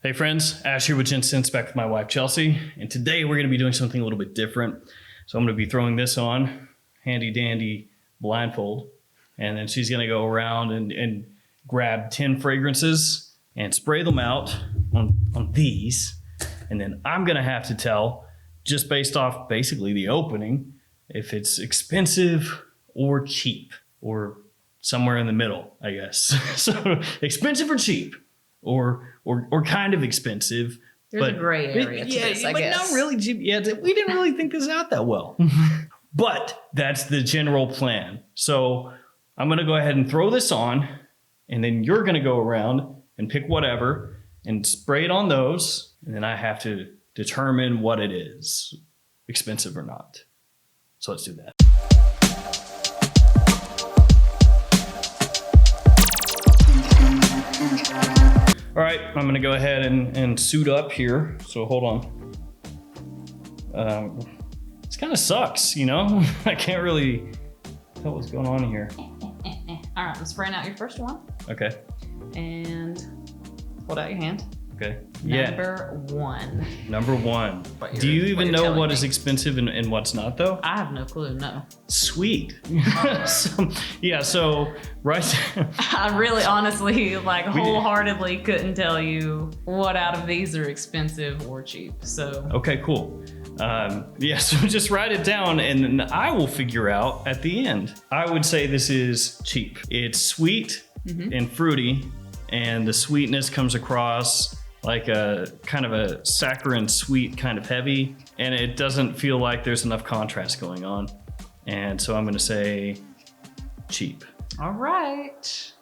Hey friends, Ash here with Gents, back with my wife Chelsea, and today we're going to be doing something a little bit different. So I'm going to be throwing this on, handy dandy blindfold, and then she's going to go around and grab 10 fragrances and spray them out on these, and then I'm going to have to tell, just based off basically the opening, if it's expensive or cheap, or somewhere in the middle, I guess. So expensive or cheap, or kind of expensive. There's a gray area to this, I guess. Not really cheap. Yeah, we didn't really think this out that well. But that's the general plan. So I'm going to go ahead and throw this on, and then you're going to go around and pick whatever and spray it on those, and then I have to determine what it is, expensive or not. So let's do that. All right, I'm gonna go ahead and suit up here. So hold on. This kind of sucks, you know? I can't really tell what's going on here. All right, I'm spraying out your first one. Okay. And hold out your hand. Okay. Number one. Do you even know what is expensive and what's not, though? I have no clue, no. Sweet. So right. I really honestly, wholeheartedly couldn't tell you what out of these are expensive or cheap, so. Okay, cool. So just write it down and then I will figure out at the end. I would say this is cheap. It's sweet and fruity, and the sweetness comes across like a kind of a saccharine sweet, kind of heavy, and it doesn't feel like there's enough contrast going on. And so I'm gonna say cheap. All right.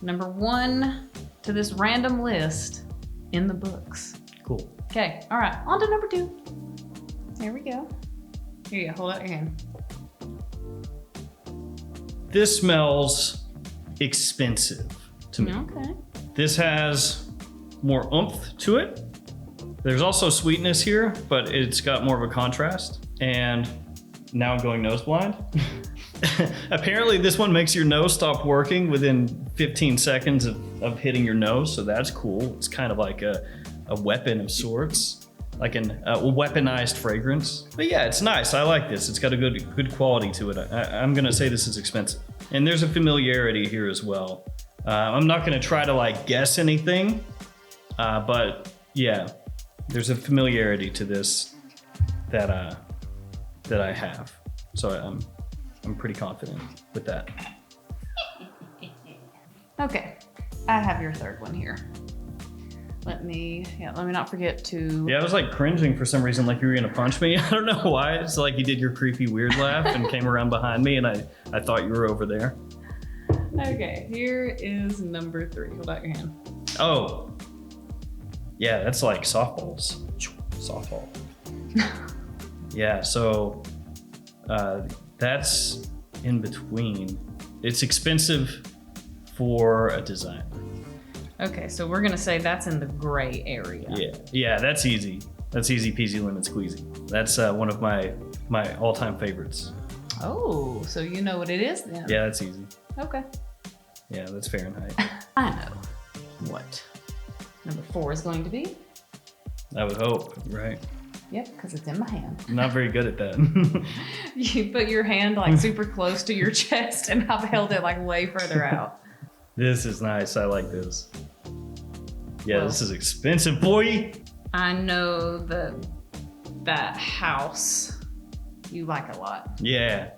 Number one to this random list in the books. Cool. Okay, all right, on to number two. Here we go. Here you go, hold out your hand. This smells expensive to me. Okay. This has more oomph to it. There's also sweetness here, but it's got more of a contrast. And now I'm going nose blind. Apparently this one makes your nose stop working within 15 seconds of hitting your nose, so that's cool. It's kind of like a weapon of sorts, like a weaponized fragrance. But yeah, it's nice. I like this. It's got a good quality to it. I'm gonna say this is expensive. And there's a familiarity here as well. I'm not gonna try to guess anything, but yeah, there's a familiarity to this that I have. So I'm pretty confident with that. Okay, I have your third one here. Let me not forget to. Yeah, I was cringing for some reason, like you were gonna punch me. I don't know why. It's like you did your creepy weird laugh and came around behind me, and I thought you were over there. Okay, here is number three. Hold out your hand. Oh, yeah, that's like softballs. Softball. Yeah, so that's in between. It's expensive for a designer. Okay, so we're gonna say that's in the gray area. Yeah, that's easy. That's easy peasy lemon squeezy. That's one of my all-time favorites. Oh, so you know what it is then? Yeah, that's easy. Okay. Yeah, that's Fahrenheit. I know what number four is going to be. I would hope, right? Yep, because it's in my hand. I'm not very good at that. You put your hand super close to your chest, and I've held it way further out. This is nice. I like this. Yeah, Well, this is expensive, boy. I know that house you like a lot. Yeah.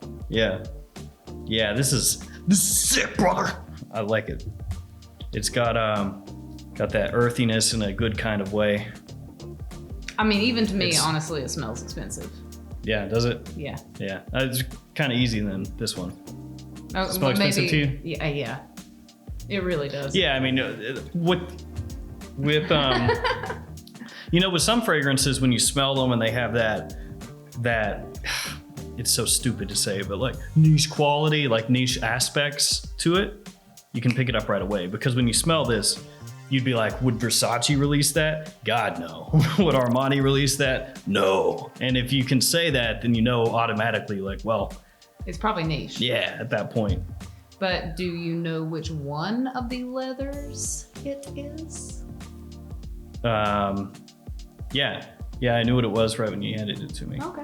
This is sick, brother. I like it. It's got that earthiness in a good kind of way. I mean, even to me, honestly, it smells expensive. Yeah, does it? Yeah. Yeah, it's kind of easy then. This one. Oh, Smell expensive to you? Yeah. It really does. Yeah, I mean, with with some fragrances, when you smell them and they have that it's so stupid to say, but niche quality, niche aspects to it, you can pick it up right away. Because when you smell this, you'd be like, would Versace release that? God, no. Would Armani release that? No. And if you can say that, then you know automatically, well, it's probably niche. Yeah, at that point. But do you know which one of the leathers it is? Yeah, I knew what it was right when you handed it to me. Okay.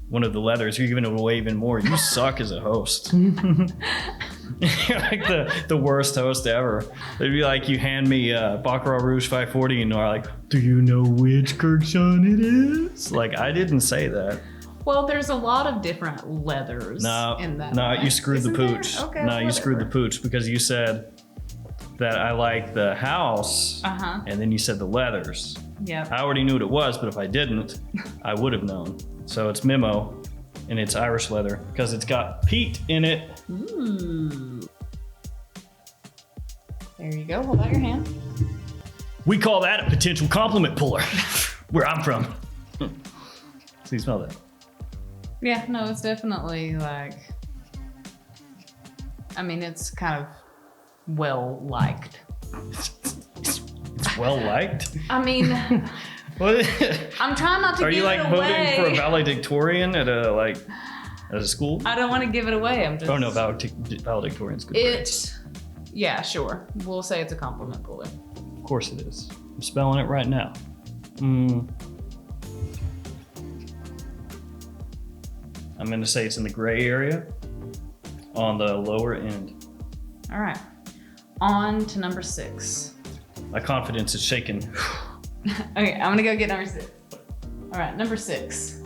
One of the leathers. You're giving it away even more. You suck as a host. You're like the worst host ever. It'd be like you hand me Baccarat Rouge 540 and are like, do you know which Kirkshire it is? Like, I didn't say that. Well, there's a lot of different leathers in that. No, you screwed the pooch. Okay, no, you screwed the pooch because you said that I like the house, and then you said the leathers. Yeah. I already knew what it was, but if I didn't, I would have known. So it's Mimo, and it's Irish leather because it's got peat in it. Ooh. There you go. Hold out your hand. We call that a potential compliment puller, where I'm from. So you smell that? Yeah, no, it's definitely like, I mean, it's kind of well liked. It's well liked? I mean, What? I'm trying not to give it away. Are you like voting for a valedictorian at a school? I don't want to give it away. I'm just. Oh no, valedictorian's good. It. Yeah, sure. We'll say it's a compliment puller. Of course it is. I'm spelling it right now. I'm gonna say it's in the gray area on the lower end. All right. On to number 6. My confidence is shaken. Okay, I'm gonna go get number 6. All right, number 6.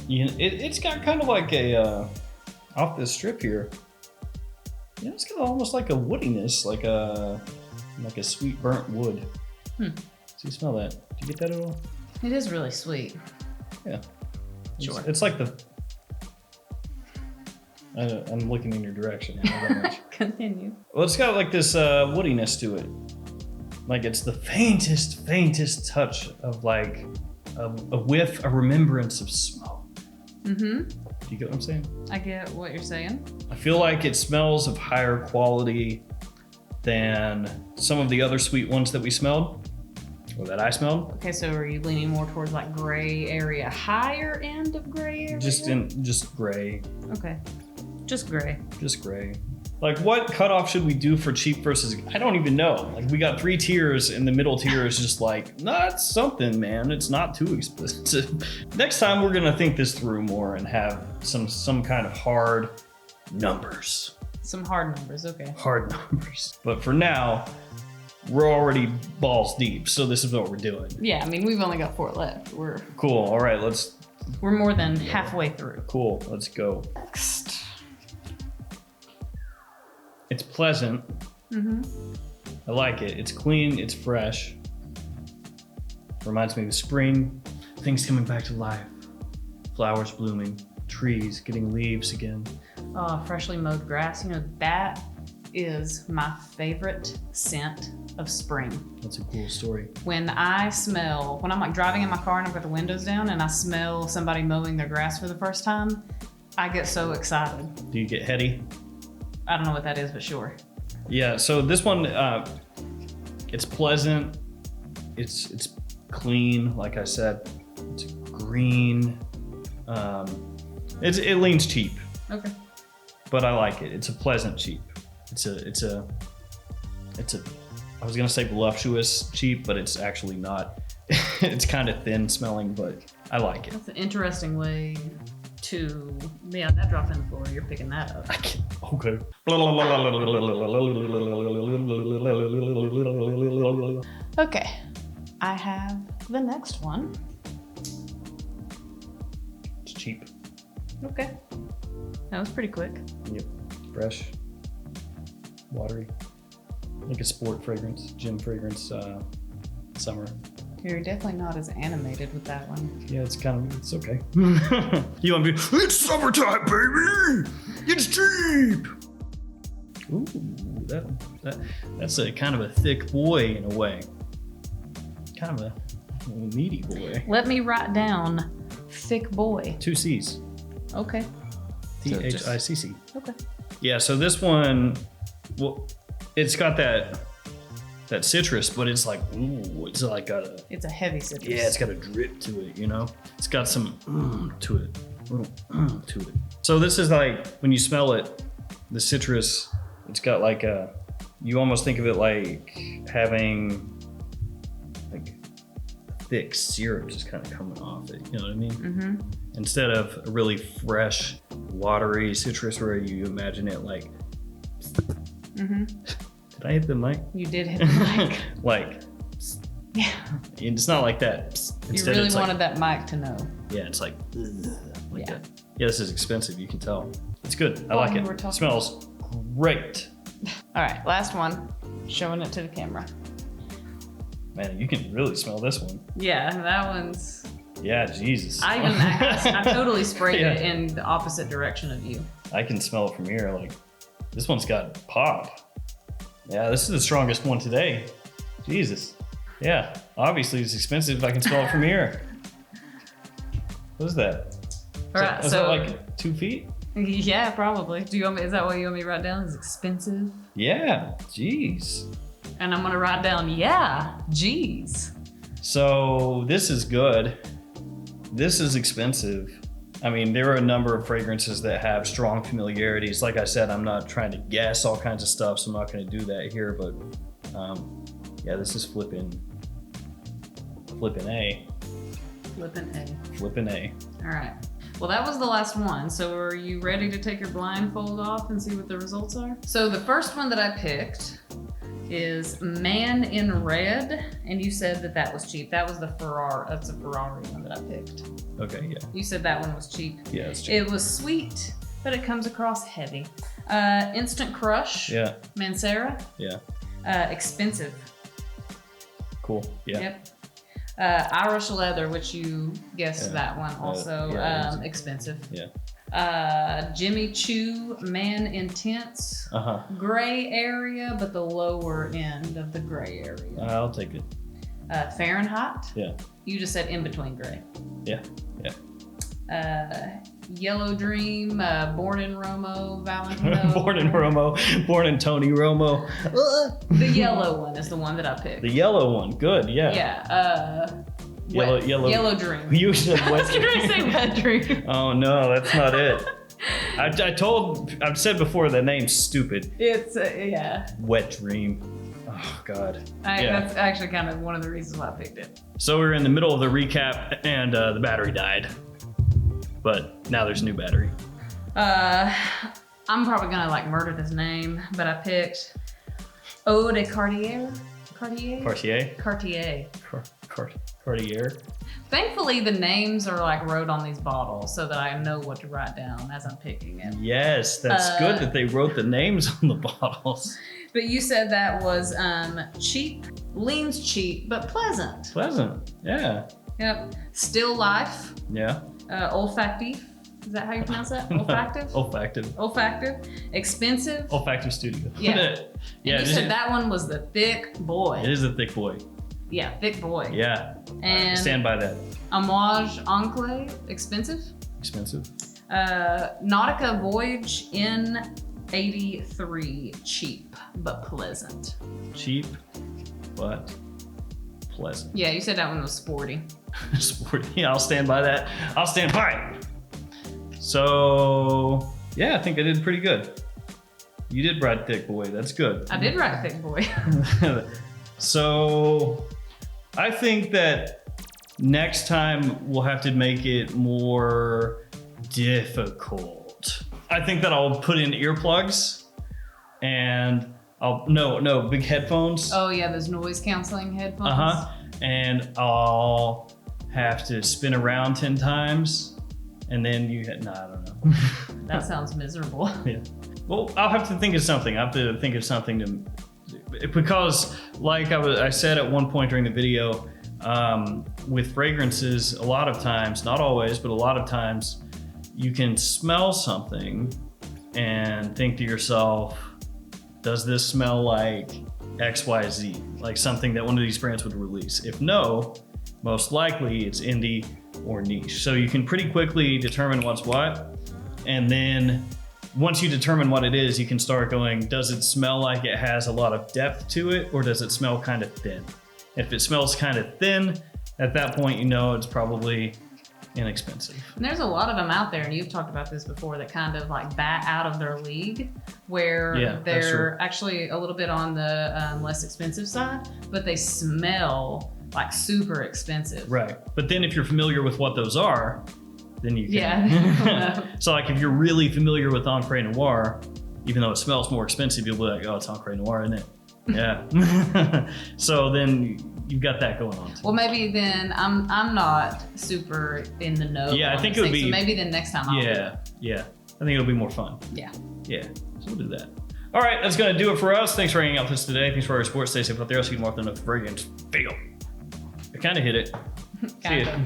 It's got kind of like a off this strip here. Yeah, it's got almost like a woodiness, like a sweet burnt wood. So you smell that? Do you get that at all? It is really sweet. Yeah. Sure. It's like I'm looking in your direction. Continue. Well, it's got like this woodiness to it. Like it's the faintest touch of like a whiff, a remembrance of smoke. Mm-hmm. Do you get what I'm saying? I get what you're saying. I feel like it smells of higher quality than some of the other sweet ones that we smelled, or that I smelled. Okay, so are you leaning more towards like gray area, higher end of gray area? Just gray. Okay, just gray. Just gray. Like, what cutoff should we do for cheap versus? I don't even know. Like, we got 3 tiers, and the middle tier is just like, nah, it's something, man. It's not too expensive. Next time, we're gonna think this through more and have some kind of hard numbers. Some hard numbers, okay. Hard numbers. But for now, we're already balls deep, so this is what we're doing. Yeah, I mean, we've only got 4 left. We're Cool. All right, we're more than halfway through. Cool. Let's go. Next. It's pleasant. I like it. It's clean. It's fresh. Reminds me of spring. Things coming back to life. Flowers blooming. Trees getting leaves again. Freshly mowed grass. You know, that is my favorite scent of spring. That's a cool story. When I'm like driving in my car and I've got the windows down and I smell somebody mowing their grass for the first time, I get so excited. Do you get heady? I don't know what that is, but sure. Yeah, so this one, it's pleasant. It's clean, like I said. It's green. It leans cheap. Okay. But I like it. It's a pleasant cheap. It's a I was gonna say voluptuous cheap, but it's actually not. It's kind of thin smelling, but I like it. That's an interesting way to, yeah, that dropped in the floor. You're picking that up. I can't, okay. Okay, I have the next one. It's cheap. Okay, that was pretty quick. Yep. Fresh. Watery. Like a sport fragrance, gym fragrance, summer. You're definitely not as animated with that one. Yeah, it's okay. You want to be, it's summertime, baby! It's cheap! Ooh, that's a kind of a thick boy in a way. Kind of a meaty boy. Let me write down thick boy. 2 C's. Okay. THICC. Okay. Yeah, so this one, well, it's got that citrus, but it's like, ooh, it's like it's a heavy citrus. Yeah, it's got a drip to it, you know? It's got some to it, little to it. So this is like, when you smell it, the citrus, it's got like you almost think of it like having like thick syrup just kind of coming off it. You know what I mean? Mm-hmm. Instead of a really fresh, watery citrus where you imagine it like. Mm-hmm. Did I hit the mic? You did hit the mic. Like. Yeah. It's not like that. Instead, You really it's wanted like, that mic to know. Yeah, it's like Yeah. that. Yeah, this is expensive. You can tell. It's good. I Well, like you it. were talking- Smells great. All right, last one. Showing it to the camera. Man, you can really smell this one. Yeah, that one's. Yeah, Jesus. I totally sprayed Yeah. it in the opposite direction of you. I can smell it from here. Like, this one's got pop. Yeah, this is the strongest one today. Jesus. Yeah, obviously it's expensive if I can smell it from here. What is that? All right, Is so that like 2 feet? yeah, probably. Do you want me? Is that what you want me to write down? Is expensive? Yeah, jeez. And I'm gonna write down, yeah, geez. So this is good. This is expensive. I mean, there are a number of fragrances that have strong familiarities. Like I said, I'm not trying to guess all kinds of stuff, so I'm not going to do that here. But yeah, this is flipping A. Flippin' A. Flipping A. All right. Well, that was the last one. So are you ready to take your blindfold off and see what the results are? So the first one that I picked is Man in Red, and you said that that was cheap. That was the Ferrari. That's a Ferrari one that I picked. Okay, yeah. You said that one was cheap. Yeah, it's cheap. It was sweet, but it comes across heavy. Instant Crush. Yeah, Mancera. yeah. Expensive. Cool. Yeah. Yep. Irish Leather, which you guessed Yeah. that one, also yeah, expensive. Yeah. Jimmy Choo, Man Intense, Uh-huh. gray area, but the lower end of the gray area. I'll take it. Fahrenheit. Yeah. You just said in between gray. Yeah. Yellow Dream, Born in Romo, Valentino. Born in Romo. Born in Tony Romo. The yellow one is the one that I picked. The yellow one. Good. Yeah. Yeah. Yellow Dream. You said I was gonna say Wet Dream. Oh no, that's not it. I've said before the name's stupid. It's yeah. Wet Dream. Oh God. Yeah. That's actually kind of one of the reasons why I picked it. So we're in the middle of the recap, and the battery died, but now there's a new battery. I'm probably gonna like murder this name, but I picked Eau de Cartier. Cartier. Cartier. Thankfully, the names are like wrote on these bottles so that I know what to write down as I'm picking it. Yes, that's good that they wrote the names on the bottles. But you said that was cheap, leans cheap, but pleasant. Pleasant. Yeah. Yep. Still Life, Yeah. olfactive. Is that how you pronounce that? Olfactive? Olfactive. Olfactive. Expensive. Olfactive Studio. Yeah. Yeah. And you said that one was the thick boy. It is a thick boy. Yeah, thick boy. Yeah. And stand by that. Amouage Enclave, expensive. Expensive. Nautica Voyage N83, cheap but pleasant. Cheap, but pleasant. Yeah, you said that one was sporty. Sporty. Yeah, I'll stand by that. I'll stand by it. So, yeah, I think I did pretty good. You did write thick boy. That's good. I did write thick boy. So, I think that next time we'll have to make it more difficult. I think that I'll put in earplugs and no big headphones. Oh yeah, those noise canceling headphones. And I'll have to spin around 10 times, and then I don't know. That sounds miserable. Yeah. Well, I'll have to think of something. Because like I said at one point during the video, with fragrances, a lot of times, not always, but a lot of times, you can smell something and think to yourself, does this smell like XYZ? Like something that one of these brands would release? If no, most likely it's indie or niche. So you can pretty quickly determine what's what. And then once you determine what it is, you can start going, does it smell like it has a lot of depth to it, or does it smell kind of thin? If it smells kind of thin, at that point, you know it's probably inexpensive. And there's a lot of them out there, and you've talked about this before, that kind of like bat out of their league, where they're actually a little bit on the less expensive side, but they smell like super expensive. Right. But then if you're familiar with what those are, then you can. Yeah. So like if you're really familiar with Encre Noir, even though it smells more expensive, you'll be like, oh, it's Encre Noir, isn't it? Yeah. So then you've got that going on too. Well, maybe then I'm not super in the know. Yeah, I think it would be. So maybe then next time I'll do it. Yeah. I think it'll be more fun. Yeah. Yeah. So we'll do that. All right, that's going to do it for us. Thanks for hanging out with us today. Thanks for our support. Stay safe out there. I'll see you more than a fragrance fail. I kind of hit it. See ya.